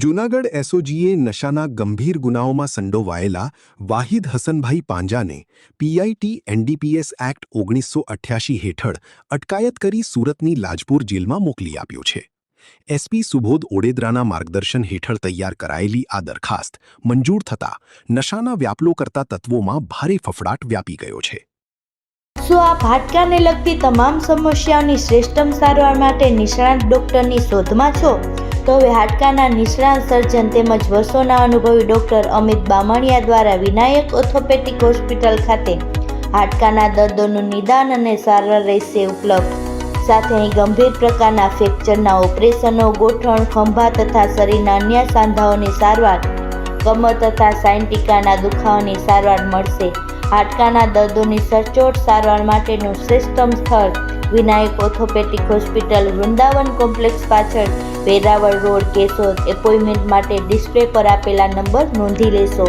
જૂનાગઢ એસઓજીએ નશાના ગંભીર ગુનાઓમાં સંડોવાયેલા Wahid હસનભાઈ પાંજાને પીઆઈટી NDPS act 1988 હેઠળ અટકાયત કરી સુરતની લાજપુર જેલમાં મોકલી આપ્યો છે। એસપી સુબોધ ઓડેદરાના માર્ગદર્શન હેઠળ તૈયાર કરાયેલી આ દરખાસ્ત મંજૂર થતાં નશાના વ્યાપલો કરતા તત્વોમાં ભારે ફફડાટ વ્યાપી ગયો છે। શું આપ હાડકાને લગતી તમામ સમસ્યાઓની શ્રેષ્ઠતમ સારવાર માટે નિષ્ણાત ડૉક્ટરની શોધમાં છો? તો હવે હાડકાના નિષ્ણાત સર્જન તેમજ વર્ષોના અનુભવી ડૉક્ટર અમિત બામણિયા દ્વારા વિનાયક ઓર્થોપેડિક હોસ્પિટલ ખાતે હાડકાના દર્દોનું નિદાન અને સારવાર રહેશે ઉપલબ્ધ। સાથે અહીં ગંભીર પ્રકારના ફ્રેક્ચરના ઓપરેશનો, ગોઠણ, ખંભા તથા શરીરના અન્ય સાંધાઓની સારવાર, કમર તથા સાયન્ટિકાના દુખાવાની સારવાર મળશે। હાડકાના દર્દોની સચોટ સારવાર માટેનું શ્રેષ્ઠતમ સ્થળ Vinayak orthopaedic hospital, Vrindavan complex પાછળ, વેરાવળ રોડ, કેશોદ। એપોઇન્ટમેન્ટ માટે ડિસ્પ્લે પર આપેલા નંબર નોંધી લેશો।